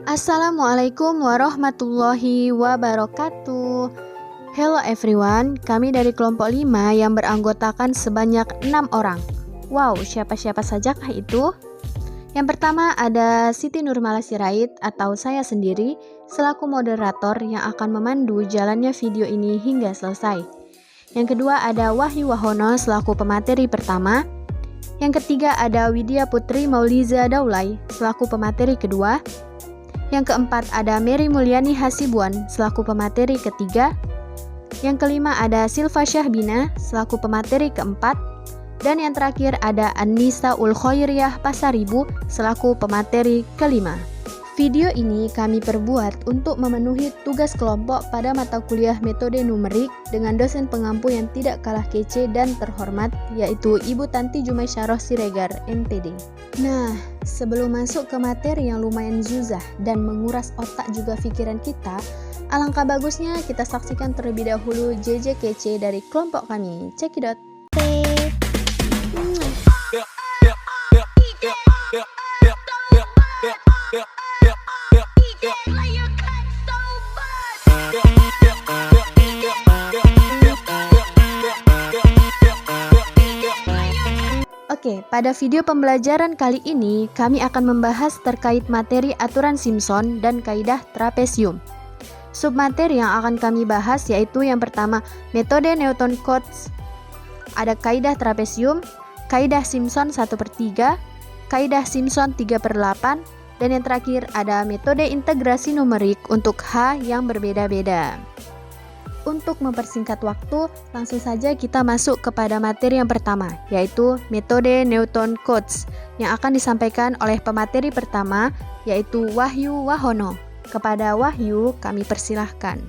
Assalamualaikum warahmatullahi wabarakatuh. Hello everyone, kami dari kelompok 5 yang beranggotakan sebanyak 6 orang. Wow, siapa-siapa sajakah itu? Yang pertama ada Siti Nurmala Sirait atau saya sendiri selaku moderator yang akan memandu jalannya video ini hingga selesai. Yang kedua ada Wahyu Wahono selaku pemateri pertama. Yang ketiga ada Widya Putri Mauliza Daulay selaku pemateri kedua. Yang keempat ada Mary Mulyani Hasibuan selaku pemateri ketiga. Yang kelima ada Silva Syahbina selaku pemateri keempat. Dan yang terakhir ada Anissa Ul Khoiriyah Pasaribu selaku pemateri kelima. Video ini kami perbuat untuk memenuhi tugas kelompok pada mata kuliah metode numerik dengan dosen pengampu yang tidak kalah kece dan terhormat, yaitu Ibu Tanti Jumaisyarah Siregar, MTD. Nah, sebelum masuk ke materi yang lumayan zuzah dan menguras otak juga pikiran kita, alangkah bagusnya kita saksikan terlebih dahulu JJ kece dari kelompok kami. Cekidot. Oke, pada video pembelajaran kali ini kami akan membahas terkait materi aturan Simpson dan kaidah trapesium. Submateri yang akan kami bahas yaitu yang pertama metode Newton-Cotes, ada kaidah trapesium, kaidah Simpson 1/3, kaidah Simpson 3/8, dan yang terakhir ada metode integrasi numerik untuk H yang berbeda-beda. Untuk mempersingkat waktu, langsung saja kita masuk kepada materi yang pertama, yaitu metode Newton-Cotes yang akan disampaikan oleh pemateri pertama, yaitu Wahyu Wahono. Kepada Wahyu, kami persilahkan.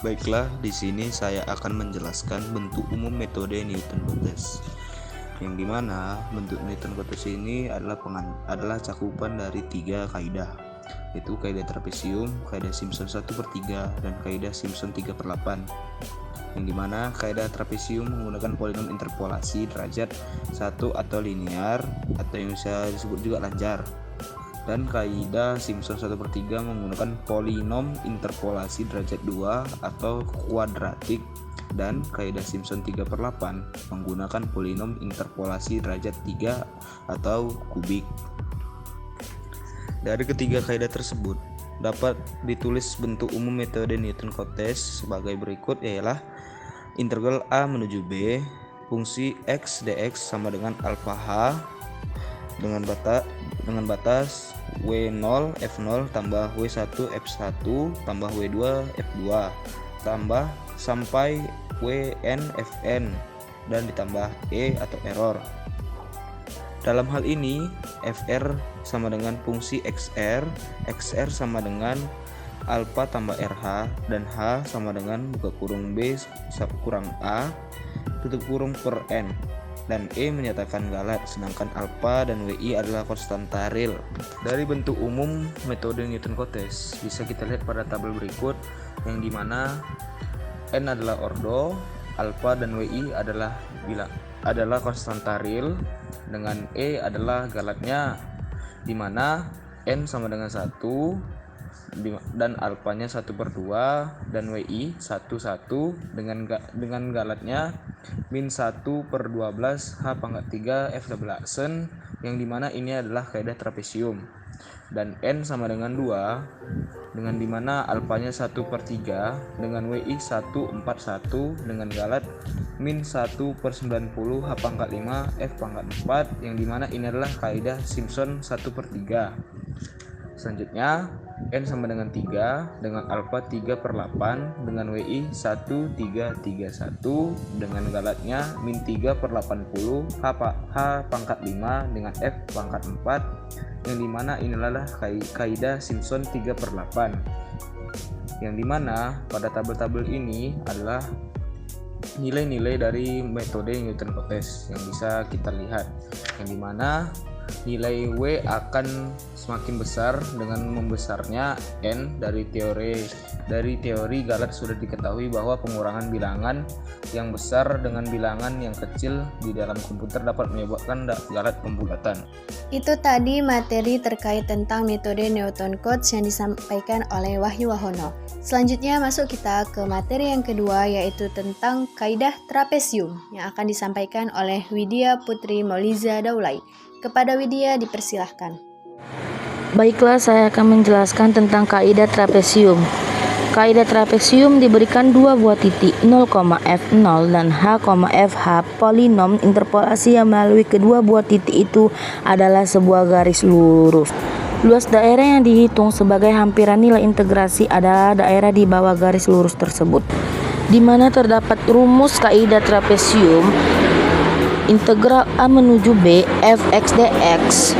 Baiklah, di sini saya akan menjelaskan bentuk umum metode Newton-Cotes. Yang dimana bentuk Newton-Cotes ini adalah cakupan dari 3 kaidah, yaitu kaidah trapesium, kaidah Simpson 1/3, dan kaidah Simpson 3/8. Yang dimana kaidah trapesium menggunakan polinom interpolasi derajat 1 atau linear atau yang bisa disebut juga lancar. Dan kaidah Simpson 1/3 menggunakan polinom interpolasi derajat 2 atau kuadratik. Dan kaidah Simpson 3/8 menggunakan polinom interpolasi derajat 3 atau kubik. Dari ketiga kaidah tersebut dapat ditulis bentuk umum metode Newton-Cotes sebagai berikut, ialah integral A menuju B fungsi x dx sama dengan alpha h dengan batas W0 F0 tambah W1 F1 tambah W2 F2 tambah sampai Wn Fn dan ditambah E atau error. Dalam hal ini Fr sama dengan fungsi Xr, Xr sama dengan alpha tambah RH, dan H sama dengan buka kurung B kurang A tutup kurung per N, dan E menyatakan galat, sedangkan alpha dan Wi adalah konstanta real. Dari bentuk umum metode Newton-Cotes bisa kita lihat pada tabel berikut, yang dimana N adalah ordo, alpha dan Wi adalah konstanta real, dengan E adalah galatnya, dimana N sama dengan 1 dan alfanya 1/2 dan Wi 1 dengan galatnya min 1/12 H pangkat 3 F double-action, yang dimana ini adalah kaidah trapesium. Dan N sama dengan 2 dengan dimana alfanya 1/3 dengan Wi 1/41 dengan galat min 1/90 H pangkat 5 F pangkat 4, yang dimana ini adalah kaidah Simpson 1/3. Selanjutnya N sama dengan 3 dengan alfa 3/8 dengan Wi 1/331 dengan galatnya min 3/80 H pangkat 5 dengan F pangkat 4, yang dimana inilah kaidah Simpson 3/8. Yang dimana pada tabel-tabel ini adalah nilai-nilai dari metode Newton-Cotes yang bisa kita lihat, yang dimana Nilai W akan semakin besar dengan membesarnya N. Dari teori Galat sudah diketahui bahwa pengurangan bilangan yang besar dengan bilangan yang kecil di dalam komputer dapat menyebabkan Galat pembulatan. Itu tadi materi terkait tentang metode Newton Cotes yang disampaikan oleh Wahyu Wahono. Selanjutnya masuk kita ke materi yang kedua, yaitu tentang kaidah trapesium yang akan disampaikan oleh Widya Putri Mauliza Daulay. Kepada Widya dipersilahkan. Baiklah, saya akan menjelaskan tentang kaidah trapesium. Kaidah trapesium diberikan dua buah titik 0,f0 dan h,fh. Polinom interpolasi yang melalui kedua buah titik itu adalah sebuah garis lurus. Luas daerah yang dihitung sebagai hampiran nilai integrasi adalah daerah di bawah garis lurus tersebut, di mana terdapat rumus kaidah trapesium. Integral A menuju B fx dx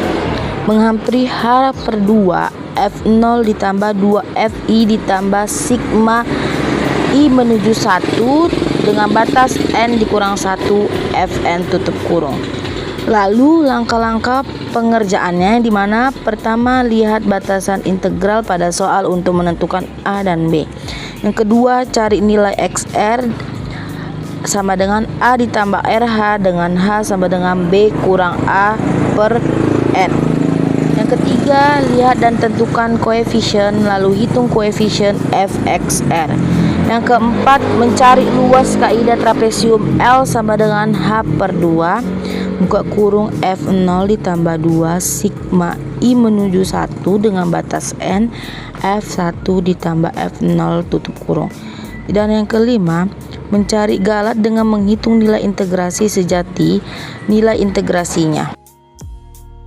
menghampiri h per 2 f0 ditambah 2 fi ditambah sigma i menuju 1 dengan batas n dikurang 1 fn tutup kurung. Lalu langkah-langkah pengerjaannya, di mana pertama lihat batasan integral pada soal untuk menentukan A dan B. Yang kedua, cari nilai xr sama dengan A ditambah RH dengan H sama dengan B kurang A per N. Yang ketiga, lihat dan tentukan koefisien lalu hitung koefisien fxr. Yang keempat, mencari luas kaidah trapesium L sama dengan H per 2 buka kurung F0 ditambah 2 sigma I menuju 1 dengan batas N F1 ditambah F0 tutup kurung. Dan yang kelima, mencari Galat dengan menghitung nilai integrasi sejati nilai integrasinya.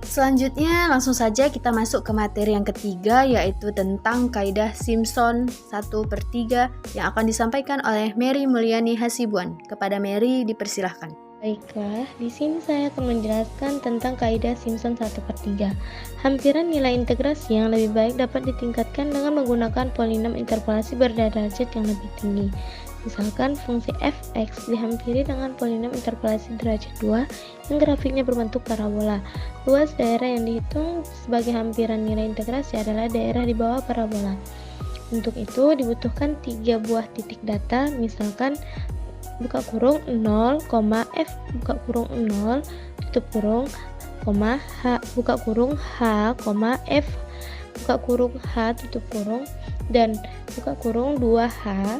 Selanjutnya langsung saja kita masuk ke materi yang ketiga, yaitu tentang kaidah Simpson 1/3 yang akan disampaikan oleh Mary Mulyani Hasibuan. Kepada Mary dipersilahkan. Baiklah, di sini saya akan menjelaskan tentang kaidah Simpson 1/3. Hampiran nilai integrasi yang lebih baik dapat ditingkatkan dengan menggunakan polinom interpolasi berderajat yang lebih tinggi. Misalkan fungsi fx dihampiri dengan polinom interpolasi derajat 2 yang grafiknya berbentuk parabola. Luas daerah yang dihitung sebagai hampiran nilai integrasi adalah daerah di bawah parabola. Untuk itu dibutuhkan 3 buah titik data, misalkan buka kurung 0, f buka kurung 0 tutup kurung, h buka kurung h, f buka kurung h tutup kurung, dan buka kurung 2h,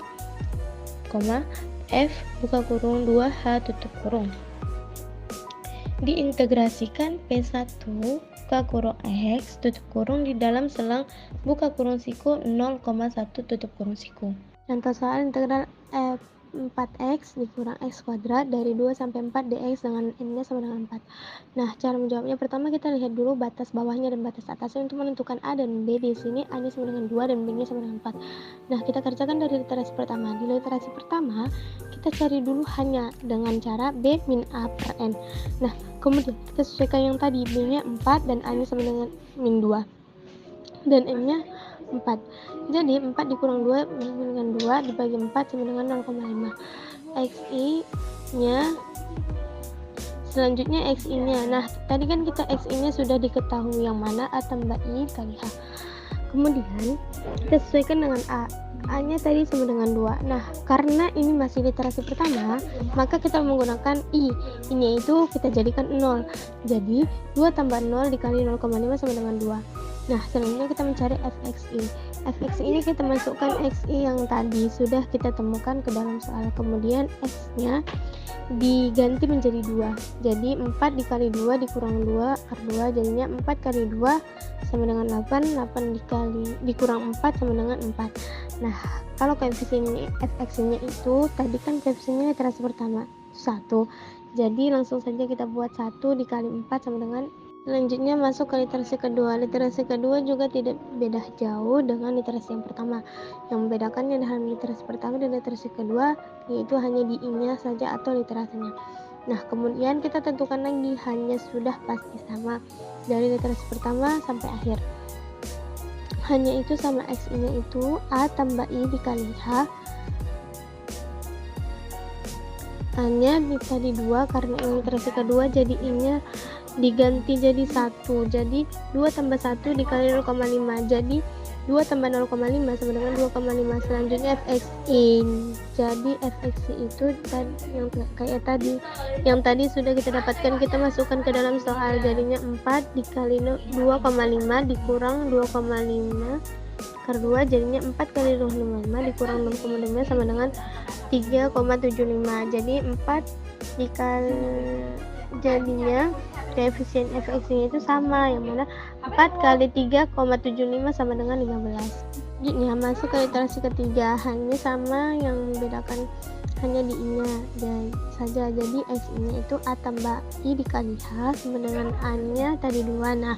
f buka kurung 2h tutup kurung. Diintegrasikan P1 buka kurung x tutup kurung di dalam selang buka kurung siku 0,1 tutup kurung siku. Contoh soal integral 4x dikurang x kuadrat dari 2 sampai 4 dx dengan n-nya sama dengan 4. Nah, cara menjawabnya pertama kita lihat dulu batas bawahnya dan batas atasnya untuk menentukan A dan B. Di sini A-nya sama dengan 2 dan B-nya sama dengan 4. Nah, kita kerjakan dari literasi pertama. Di literasi pertama, kita cari dulu hanya dengan cara B min A per N. Nah, kemudian kita sesuaikan yang tadi, B-nya 4 dan A-nya sama dengan min 2 dan N-nya 4. Jadi 4 dikurang 2 dengan 2 dibagi 4 sama dengan 0,5. XI nya selanjutnya XI nya. Nah, tadi kan kita XI nya sudah diketahui yang mana A tambah I kali H. Kemudian kita sesuaikan dengan A. A nya tadi sama dengan 2. Nah, karena ini masih literasi pertama, maka kita menggunakan I. I nya itu kita jadikan 0. Jadi 2 tambah 0 dikali 0,5 sama dengan 2. Nah, selanjutnya kita mencari fxi. Fxi ini kita masukkan xi yang tadi sudah kita temukan ke dalam soal. Kemudian x-nya diganti menjadi 2. Jadi 4 dikali 2 dikurang 2 per 2 jadinya 4 kali 2 sama dengan 8. 8 dikurang 4 sama dengan 4. Nah, kalau koefisien fxi-nya itu tadi kan koefisiennya literasi pertama 1. Jadi langsung saja kita buat 1 dikali 4 sama dengan. Selanjutnya masuk ke literasi kedua. Literasi kedua juga tidak beda jauh dengan literasi yang pertama. Yang membedakannya dalam literasi pertama dan literasi kedua yaitu hanya di I-nya saja atau literasinya. Nah, kemudian kita tentukan lagi hanya sudah pasti sama dari literasi pertama sampai akhir. Hanya itu sama X-nya itu A tambah I dikali H. A-nya tadi 2 karena ini literasi kedua, jadi I-nya diganti jadi 1. Jadi 2 tambah 1 dikali 0,5. Jadi 2 tambah 0,5 sama dengan 2,5. Selanjutnya fxin. Jadi fxin itu yang kayak tadi. Yang tadi sudah kita dapatkan, kita masukkan ke dalam soal. Jadinya 4 dikali 2,5 dikurang 2,5 akar 2, jadinya 4 kali 2,5 dikurang 0,5 sama dengan 3,75. Jadi 4 dikali, jadinya koefisien fx-nya itu sama, yang mana 4 kali 3,75 sama dengan 15. Ya, masuk ke iterasi ketiga, hanya sama, yang membedakan hanya di i-nya saja. Jadi x-nya itu a tambah i dikali h sama dengan a-nya tadi 2. Nah,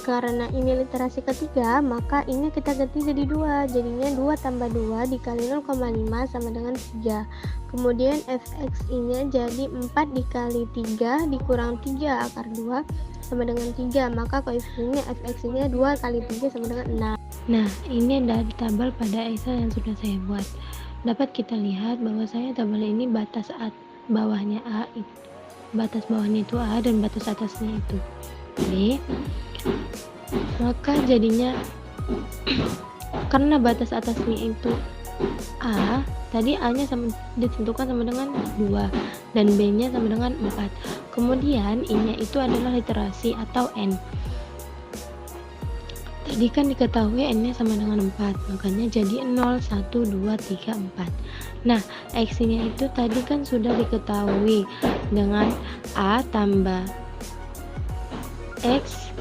karena ini literasi ketiga, maka ini kita ganti jadi 2. Jadinya 2 tambah 2 dikali 0,5 sama dengan 3. Kemudian fxi-nya jadi 4 dikali 3 dikurang 3 akar 2 sama dengan 3. Maka koefisiennya fxi-nya 2 kali 3 sama dengan 6. Nah, ini dari tabel pada Excel yang sudah saya buat. Dapat kita lihat bahwasanya tabel ini batas bawahnya A, batas bawahnya itu A dan batas atasnya itu B. Maka jadinya karena batas atasnya itu A, tadi A-nya ditentukan sama dengan 2 dan B-nya sama dengan 4. Kemudian I-nya itu adalah literasi atau N. Tadi kan diketahui N-nya sama dengan 4, makanya jadi 0, 1, 2, 3, 4. Nah, X-nya itu tadi kan sudah diketahui dengan A tambah X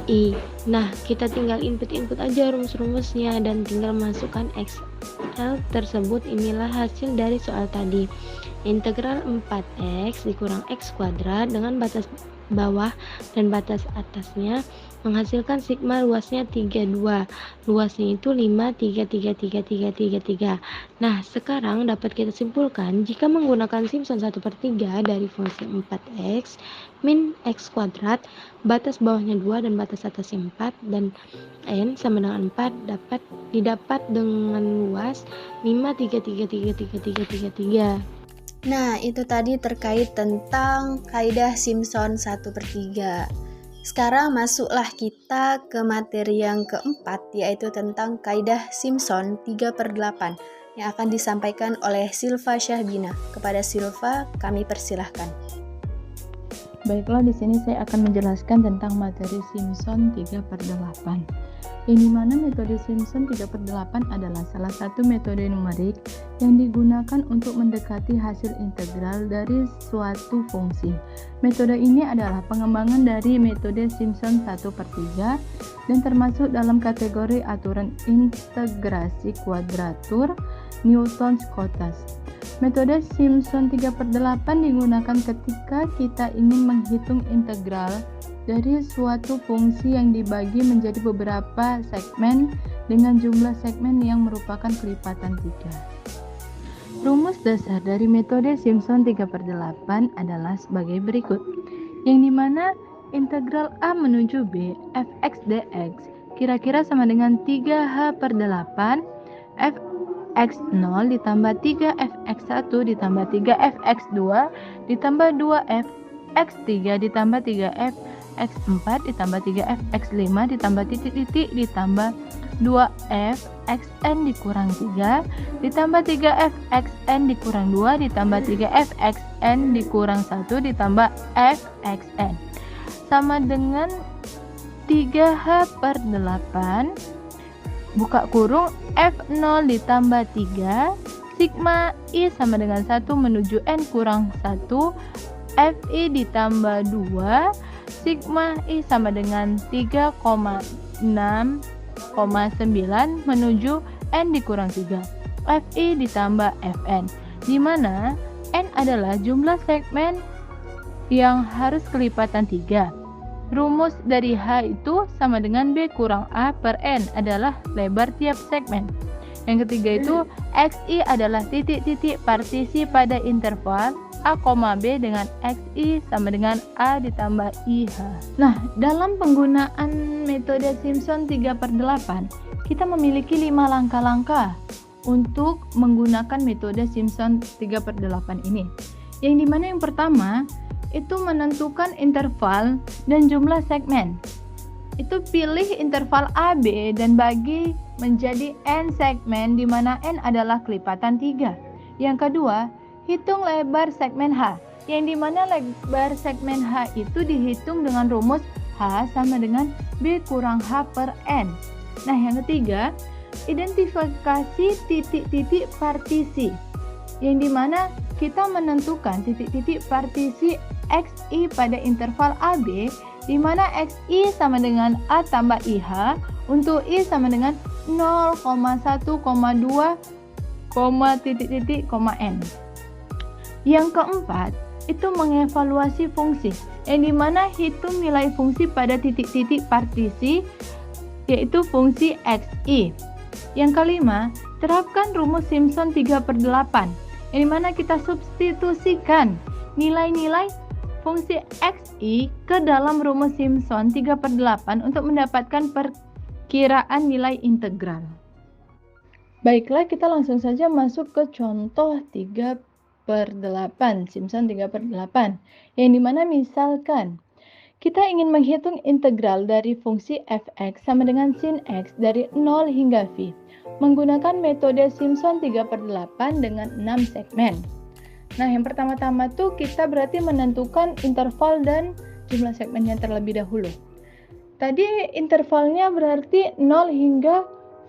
I. Nah, kita tinggal input aja rumus-rumusnya dan tinggal masukkan Excel tersebut. Inilah hasil dari soal tadi. Integral 4x dikurang x kuadrat dengan batas bawah dan batas atasnya menghasilkan sigma luasnya 32. Luasnya itu 5, 3, 3, 3, 3, 3, 3. Nah, sekarang dapat kita simpulkan jika menggunakan Simpson 1/3 dari fungsi 4x min x kuadrat, batas bawahnya 2 dan batas atasnya 4 dan n sama dengan 4 didapat dengan luas 5, 3, 3, 3, 3, 3, 3, 3. Nah, itu tadi terkait tentang kaidah Simpson 1/3. Sekarang masuklah kita ke materi yang keempat, yaitu tentang kaidah Simpson 3/8 yang akan disampaikan oleh Silva Syahbina. Kepada Silva, kami persilahkan. Baiklah, di sini saya akan menjelaskan tentang materi Simpson 3/8. Yang dimana metode Simpson 3/8 adalah salah satu metode numerik yang digunakan untuk mendekati hasil integral dari suatu fungsi. Metode ini adalah pengembangan dari metode Simpson 1/3 dan termasuk dalam kategori aturan integrasi kuadratur Newton-Cotes. Metode Simpson 3/8 digunakan ketika kita ingin menghitung integral dari suatu fungsi yang dibagi menjadi beberapa segmen dengan jumlah segmen yang merupakan kelipatan 3. Rumus dasar dari metode Simpson 3/8 adalah sebagai berikut, yang dimana integral A menuju B fx dx kira-kira sama dengan 3h/8 fx0 ditambah 3fx1 ditambah 3fx2 ditambah 2fx3 ditambah 3f x4 ditambah 3f(x5) ditambah titik-titik ditambah 2f(xn) dikurang 3 ditambah 3f(xn) dikurang 2 ditambah 3f(xn) dikurang 1 ditambah f(xn) sama dengan 3h/8 buka kurung f0 ditambah 3 sigma i sama dengan 1 menuju n kurang 1 fi ditambah 2 sigma i sama dengan 3,6,9 menuju n dikurang 3 fi ditambah fn, di mana n adalah jumlah segmen yang harus kelipatan 3. Rumus dari H itu sama dengan B kurang A per N adalah lebar tiap segmen. Yang ketiga itu XI adalah titik-titik partisi pada interval A, B dengan XI sama dengan A ditambah IH. Nah, dalam penggunaan metode Simpson 3/8, kita memiliki 5 langkah-langkah untuk menggunakan metode Simpson 3/8 ini. Yang dimana yang pertama, itu menentukan interval dan jumlah segmen. Itu pilih interval AB dan bagi menjadi N segmen di mana N adalah kelipatan 3. Yang kedua, hitung lebar segmen H, yang di mana lebar segmen H itu dihitung dengan rumus H sama dengan B kurang H per N. Nah, yang ketiga, identifikasi titik-titik partisi, yang di mana kita menentukan titik-titik partisi XI pada interval AB, di mana XI sama dengan A tambah IH, untuk I sama dengan 0,1,2, N. Yang keempat, itu mengevaluasi fungsi, yang di mana hitung nilai fungsi pada titik-titik partisi, yaitu fungsi XI. Yang kelima, terapkan rumus Simpson 3/8, yang dimana kita substitusikan nilai-nilai fungsi XI ke dalam rumus Simpson 3/8 untuk mendapatkan perkiraan nilai integral. Baiklah, kita langsung saja masuk ke contoh 3/8, Simpson 3/8, yang dimana misalkan kita ingin menghitung integral dari fungsi fx sama dengan sin x dari 0 hingga v menggunakan metode Simpson 3/8 dengan 6 segmen. Nah, yang pertama-tama tuh kita berarti menentukan interval dan jumlah segmennya terlebih dahulu. Tadi intervalnya berarti 0 hingga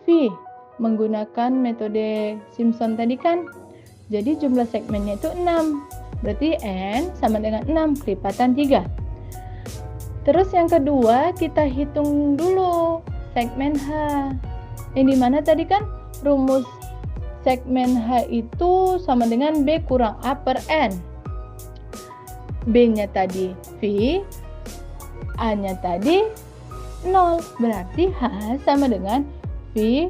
V menggunakan metode Simpson tadi kan. Jadi jumlah segmennya itu 6. Berarti N sama dengan 6 kelipatan 3. Terus yang kedua kita hitung dulu segmen H. Yang dimana tadi kan rumus segmen H itu sama dengan B kurang A per N. B-nya tadi V, A-nya tadi 0. Berarti H sama dengan V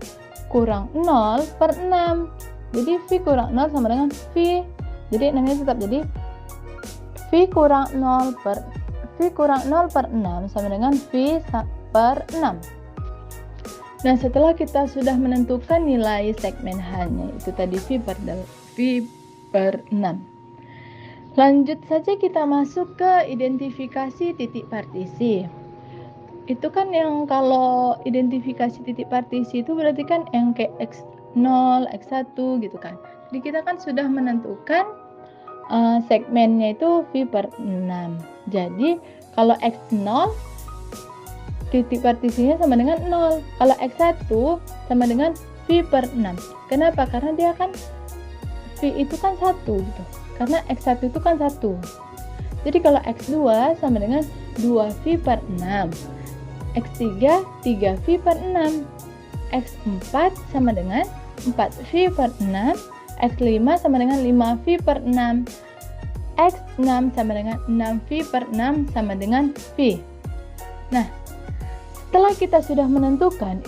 kurang 0 per 6. Jadi V kurang 0 sama dengan V. Jadi namanya tetap jadi V kurang 0 per 6 sama dengan V per 6. Nah, setelah kita sudah menentukan nilai segmen H-nya, itu tadi V per 6. Lanjut saja kita masuk ke identifikasi titik partisi. Itu kan yang kalau identifikasi titik partisi itu berarti kan yang kayak X0, X1 gitu kan. Jadi kita kan sudah menentukan segmennya itu V per 6. Jadi kalau X0 titik partisinya sama dengan 0. Kalau X1 sama dengan V per 6. Kenapa? Karena dia kan V itu kan 1 gitu. Karena X1 itu kan 1. Jadi kalau X2 sama dengan 2V per 6. X3 3V per 6. X4 sama dengan 4V per 6. X5 sama dengan 5V per 6. X6 sama dengan 6V per 6 sama dengan V. Nah, setelah kita sudah menentukan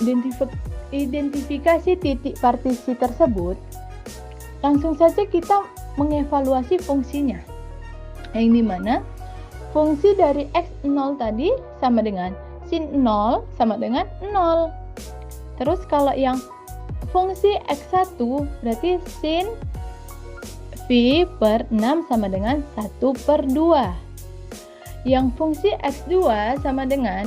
identifikasi titik partisi tersebut, langsung saja kita mengevaluasi fungsinya. Yang dimana fungsi dari X0 tadi sama dengan sin 0 sama dengan 0. Terus kalau yang fungsi X1 berarti sin V per 6 sama dengan 1 per 2. Yang fungsi X2 sama dengan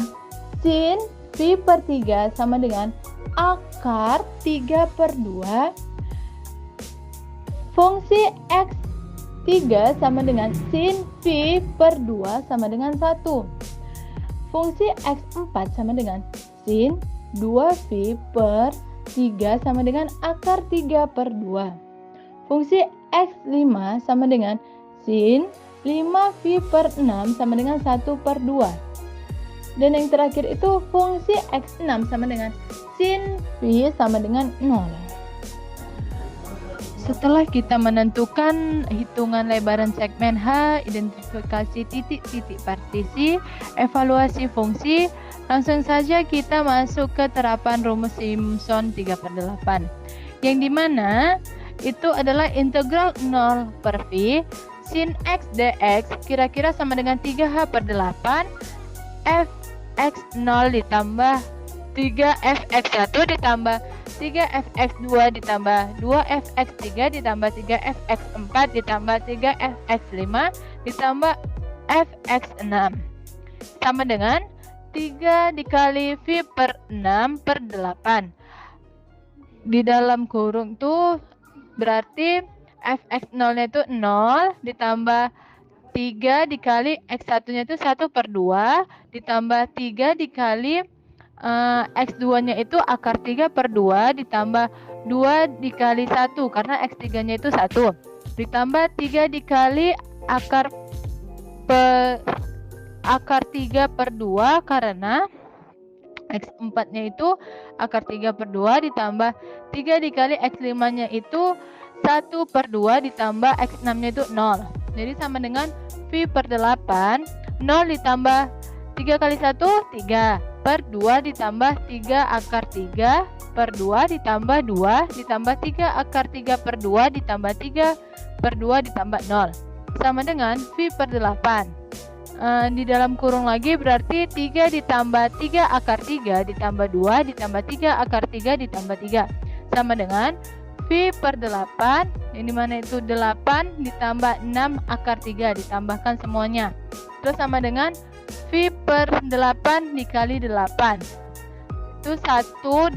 sin V per 3 sama dengan akar 3 per 2. Fungsi X3 sama dengan sin V per 2 sama dengan 1. Fungsi X4 sama dengan sin 2V per 3 sama dengan akar 3 per 2. Fungsi X5 sama dengan sin 5V per 6 sama dengan 1 per 2. Dan yang terakhir itu fungsi X6 sama dengan sin V sama dengan 0. Setelah kita menentukan hitungan lebaran segmen H, identifikasi titik-titik partisi, evaluasi fungsi, langsung saja kita masuk ke terapan rumus Simpson 3/8. Yang dimana itu adalah integral 0 per V sin X dx kira-kira sama dengan 3H per 8 Fx0 ditambah 3Fx1 ditambah 3Fx2 ditambah 2Fx3 ditambah 3Fx4 ditambah 3Fx5 ditambah fx6 sama dengan 3 dikali V per 6 per 8. Di dalam kurung tuh berarti fx0 nya itu 0 ditambah 3 dikali x1 nya itu 1 per 2 ditambah 3 dikali x2 nya itu akar 3 per 2 ditambah 2 dikali 1 karena x3 nya itu 1 ditambah 3 dikali akar 3 per 2 karena x4 nya itu akar 3 per 2 ditambah 3 dikali x5 nya itu 1 per 2 ditambah x6 nya itu 0. Jadi sama dengan V per 8 0 ditambah 3 kali 1 3 per 2 ditambah 3 akar 3 per 2 ditambah 2 ditambah 3 akar 3 per 2 ditambah 3 per 2 ditambah 0 sama dengan V per 8. Di dalam kurung lagi berarti 3 ditambah 3 akar 3 ditambah 2 ditambah 3 akar 3 ditambah 3 sama dengan V per 8 yang dimana itu 8 ditambah 6 akar 3 ditambahkan semuanya itu sama dengan V per 8 dikali 8 itu 1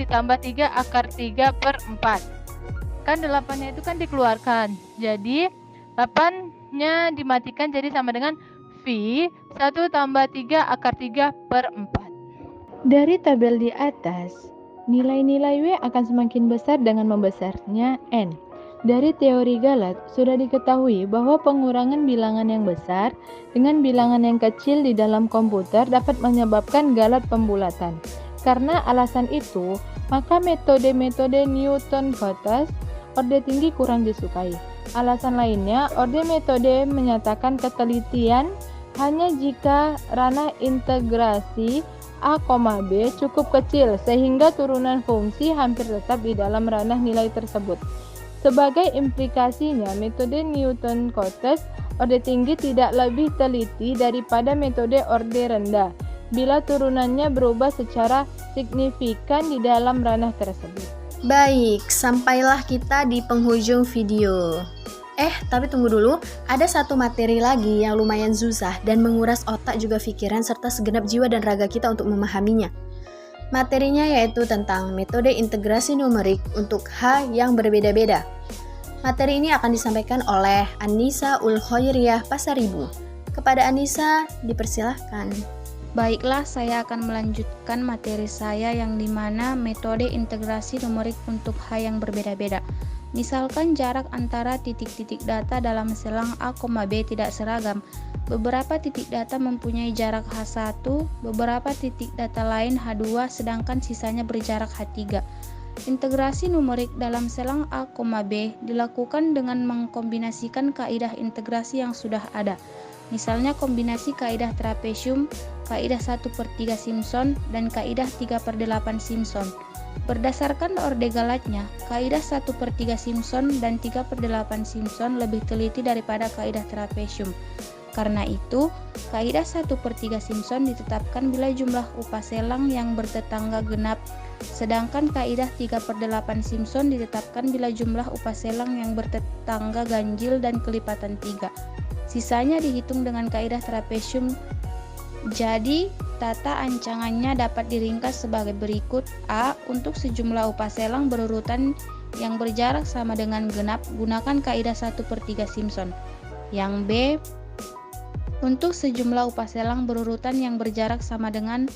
ditambah 3 akar 3 per 4 kan 8 nya itu kan dikeluarkan jadi 8 nya dimatikan jadi sama dengan V 1 tambah 3 akar 3 per 4. Dari tabel di atas, nilai-nilai W akan semakin besar dengan membesarnya N. Dari teori Galat, sudah diketahui bahwa pengurangan bilangan yang besar dengan bilangan yang kecil di dalam komputer dapat menyebabkan Galat pembulatan. Karena alasan itu, maka metode-metode Newton-Cotes orde tinggi kurang disukai. Alasan lainnya, orde metode menyatakan ketelitian hanya jika ranah integrasi A, B cukup kecil sehingga turunan fungsi hampir tetap di dalam ranah nilai tersebut. Sebagai implikasinya, metode Newton-Cotes orde tinggi tidak lebih teliti daripada metode orde rendah bila turunannya berubah secara signifikan di dalam ranah tersebut. Baik, sampailah kita di penghujung video. Tapi tunggu dulu, ada satu materi lagi yang lumayan susah dan menguras otak juga pikiran serta segenap jiwa dan raga kita untuk memahaminya. Materinya yaitu tentang metode integrasi numerik untuk H yang berbeda-beda. Materi ini akan disampaikan oleh Anissa Ulkhoiriyah Pasaribu. Kepada Anissa, dipersilahkan. Baiklah, saya akan melanjutkan materi saya yang dimana metode integrasi numerik untuk H yang berbeda-beda. Misalkan jarak antara titik-titik data dalam selang A, B tidak seragam. Beberapa titik data mempunyai jarak H1, beberapa titik data lain H2, sedangkan sisanya berjarak H3. Integrasi numerik dalam selang A, B dilakukan dengan mengkombinasikan kaidah integrasi yang sudah ada. Misalnya kombinasi kaidah trapesium, kaidah 1/3 Simpson, dan kaidah 3/8 Simpson. Berdasarkan orde Galatnya, kaidah 1/3 Simpson dan 3/8 Simpson lebih teliti daripada kaidah trapesium. Karena itu, kaidah 1/3 Simpson ditetapkan bila jumlah upah selang yang bertetangga genap, sedangkan kaidah 3/8 Simpson ditetapkan bila jumlah upah selang yang bertetangga ganjil dan kelipatan 3. Sisanya dihitung dengan kaidah trapesium. Jadi, tata ancangannya dapat diringkas sebagai berikut. A. Untuk sejumlah upah selang berurutan yang berjarak sama dengan genap, gunakan kaidah 1/3 Simpson. Yang B. Untuk sejumlah upah selang berurutan yang berjarak sama dengan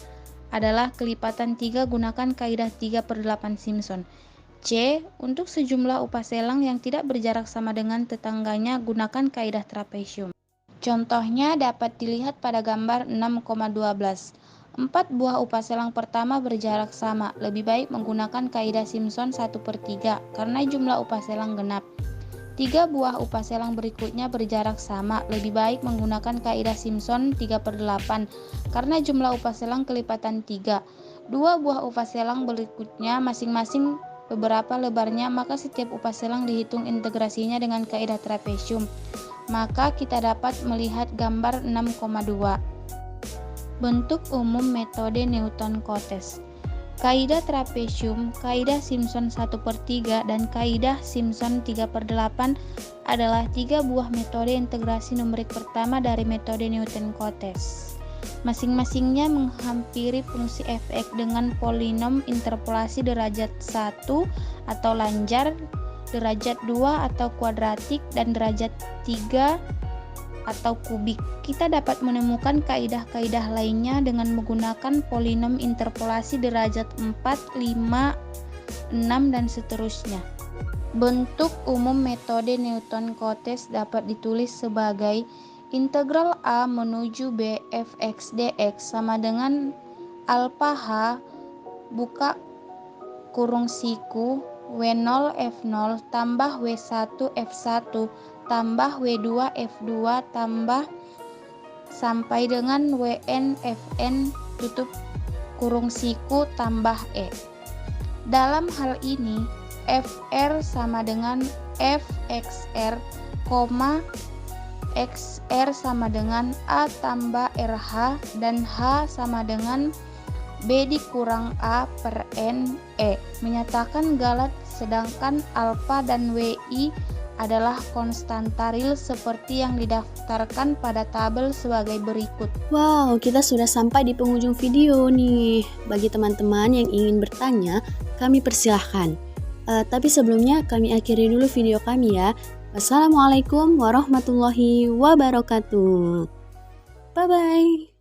adalah kelipatan 3, gunakan kaidah 3/8 Simpson. C. Untuk sejumlah upah selang yang tidak berjarak sama dengan tetangganya, gunakan kaidah trapesium. Contohnya dapat dilihat pada gambar 6,12. 4 buah upah selang pertama berjarak sama, lebih baik menggunakan kaidah Simpson 1/3 karena jumlah upah selang genap. 3 buah upah selang berikutnya berjarak sama, lebih baik menggunakan kaidah Simpson 3/8 karena jumlah upah selang kelipatan 3. 2 buah upah selang berikutnya masing-masing beberapa lebarnya, maka setiap upah selang dihitung integrasinya dengan kaidah trapesium. Maka kita dapat melihat gambar 6,2. Bentuk umum metode Newton-Cotes. Kaidah trapesium, kaidah Simpson 1/3, dan kaidah Simpson 3/8 adalah 3 buah metode integrasi numerik pertama dari metode Newton-Cotes. Masing-masingnya menghampiri fungsi fx dengan polinom interpolasi derajat 1 atau lanjar, derajat 2 atau kuadratik, dan derajat 3 atau kubik. Kita dapat menemukan kaidah-kaidah lainnya dengan menggunakan polinom interpolasi derajat 4, 5, 6, dan seterusnya. Bentuk umum metode Newton-Cotes dapat ditulis sebagai integral A menuju B fx dx sama dengan alpha h buka kurung siku W0 F0 tambah W1 F1 tambah W2 F2 tambah sampai dengan Wn Fn tutup kurung siku tambah E. Dalam hal ini Fr sama dengan Fxr, Xr sama dengan A tambah RH, dan H sama dengan B dikurang A per N E, menyatakan Galat, sedangkan alfa dan Wi adalah konstanta real seperti yang didaftarkan pada tabel sebagai berikut. Wow, kita sudah sampai di penghujung video nih. Bagi teman-teman yang ingin bertanya, kami persilahkan. Tapi sebelumnya kami akhiri dulu video kami ya. Wassalamualaikum warahmatullahi wabarakatuh. Bye-bye.